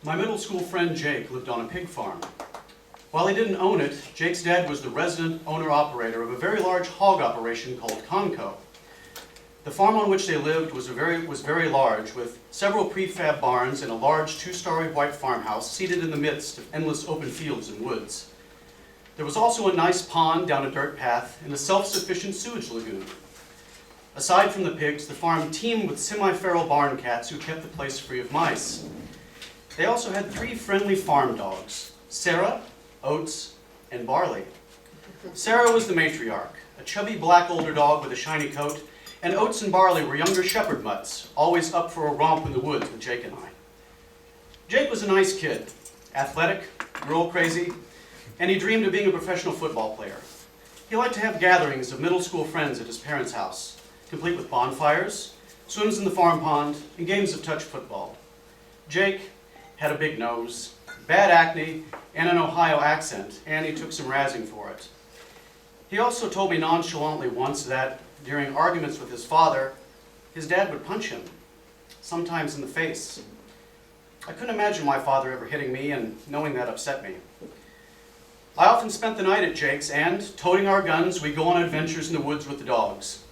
My middle school friend Jake lived on a pig farm. While he didn't own it, Jake's dad was the resident owner-operator of a very large hog operation called Conco. The farm on which they lived was very large, with several prefab barns and a large two-story white farmhouse seated in the midst of endless open fields and woods. There was also a nice pond down a dirt path and a self-sufficient sewage lagoon. Aside from the pigs, the farm teemed with semi-feral barn cats who kept the place free of mice. They also had 3 friendly farm dogs, Sarah, Oats, and Barley. Sarah was the matriarch, a chubby black older dog with a shiny coat, and Oats and Barley were younger shepherd mutts, always up for a romp in the woods with Jake and I. Jake was a nice kid, athletic, girl crazy, and he dreamed of being a professional football player. He liked to have gatherings of middle school friends at his parents' house, complete with bonfires, swims in the farm pond, and games of touch football. Jake had a big nose, bad acne, and an Ohio accent, and he took some razzing for it. He also told me nonchalantly once that, during arguments with his father, his dad would punch him, sometimes in the face. I couldn't imagine my father ever hitting me, and knowing that upset me. I often spent the night at Jake's, and, toting our guns, we'd go on adventures in the woods with the dogs.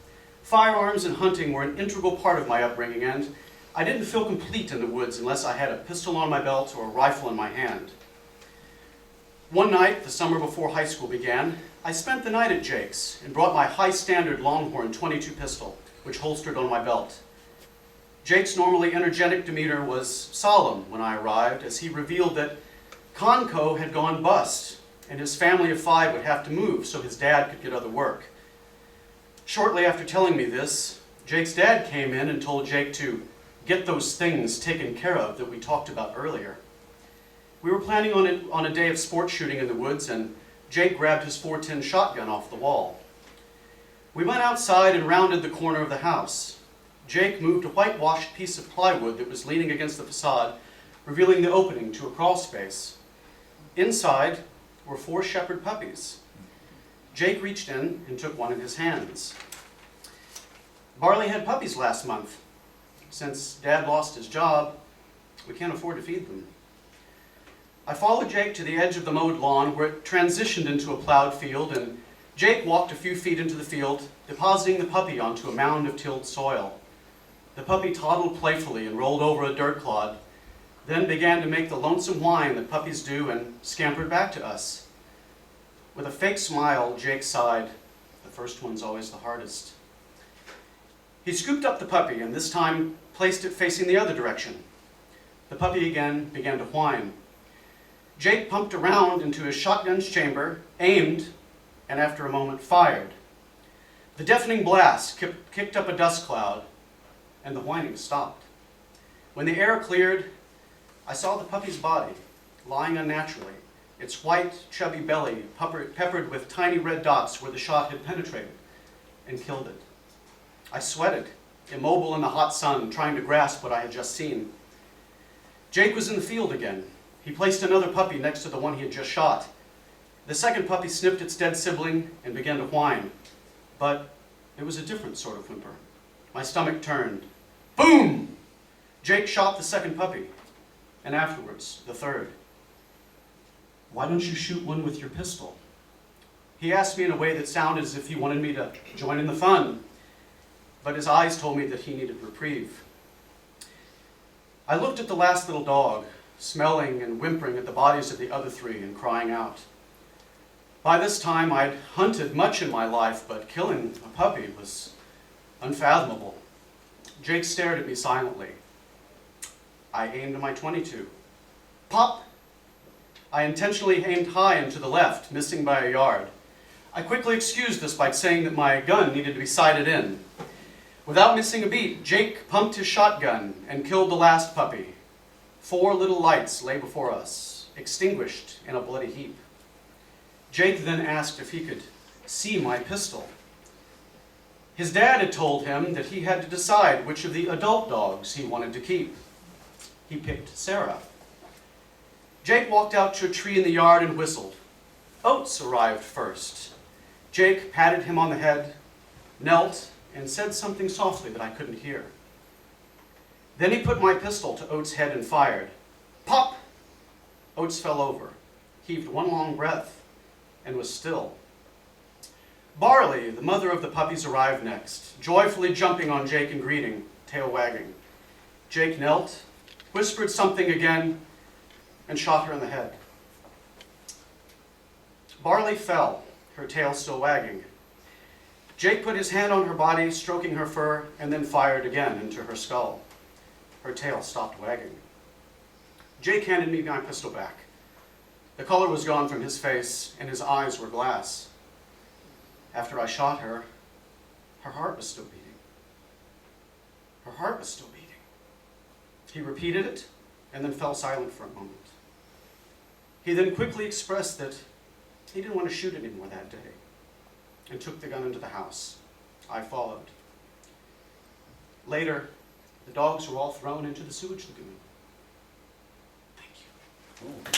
Firearms and hunting were an integral part of my upbringing, and I didn't feel complete in the woods unless I had a pistol on my belt or a rifle in my hand. One night, the summer before high school began, I spent the night at Jake's and brought my high-standard Longhorn .22 pistol, which holstered on my belt. Jake's normally energetic demeanor was solemn when I arrived, as he revealed that Conco had gone bust, and his family of 5 would have to move so his dad could get other work. Shortly after telling me this, Jake's dad came in and told Jake to get those things taken care of that we talked about earlier. We were planning on a day of sport shooting in the woods, and Jake grabbed his .410 shotgun off the wall. We went outside and rounded the corner of the house. Jake moved a whitewashed piece of plywood that was leaning against the facade, revealing the opening to a crawl space. Inside were 4 shepherd puppies. Jake reached in and took one in his hands. Barley had puppies last month. Since Dad lost his job, we can't afford to feed them. I followed Jake to the edge of the mowed lawn where it transitioned into a plowed field, and Jake walked a few feet into the field, depositing the puppy onto a mound of tilled soil. The puppy toddled playfully and rolled over a dirt clod, then began to make the lonesome whine that puppies do and scampered back to us. With a fake smile, Jake sighed. The first one's always the hardest. He scooped up the puppy and this time placed it facing the other direction. The puppy again began to whine. Jake pumped around into his shotgun's chamber, aimed, and after a moment fired. The deafening blast kicked up a dust cloud, and the whining stopped. When the air cleared, I saw the puppy's body, lying unnaturally, its white, chubby belly peppered with tiny red dots where the shot had penetrated and killed it. I sweated, immobile in the hot sun, trying to grasp what I had just seen. Jake was in the field again. He placed another puppy next to the one he had just shot. The second puppy sniffed its dead sibling and began to whine. But it was a different sort of whimper. My stomach turned. Boom! Jake shot the second puppy, and afterwards, the third. Why don't you shoot one with your pistol? He asked me in a way that sounded as if he wanted me to join in the fun, but his eyes told me that he needed reprieve. I looked at the last little dog, smelling and whimpering at the bodies of the other 3 and crying out. By this time, I'd hunted much in my life, but killing a puppy was unfathomable. Jake stared at me silently. I aimed my .22. Pop! I intentionally aimed high and to the left, missing by a yard. I quickly excused this by saying that my gun needed to be sighted in. Without missing a beat, Jake pumped his shotgun and killed the last puppy. 4 little lights lay before us, extinguished in a bloody heap. Jake then asked if he could see my pistol. His dad had told him that he had to decide which of the adult dogs he wanted to keep. He picked Sarah. Jake walked out to a tree in the yard and whistled. Oats arrived first. Jake patted him on the head, knelt, and said something softly that I couldn't hear. Then he put my pistol to Oats' head and fired. Pop! Oates fell over, heaved one long breath, and was still. Barley, the mother of the puppies, arrived next, joyfully jumping on Jake and greeting, tail wagging. Jake knelt, whispered something again, and shot her in the head. Barley fell, her tail still wagging. Jake put his hand on her body, stroking her fur, and then fired again into her skull. Her tail stopped wagging. Jake handed me my pistol back. The color was gone from his face, and his eyes were glass. After I shot her, her heart was still beating. Her heart was still beating. He repeated it, and then fell silent for a moment. He then quickly expressed that he didn't want to shoot anymore that day, and took the gun into the house. I followed. Later, the dogs were all thrown into the sewage lagoon. Thank you. Ooh.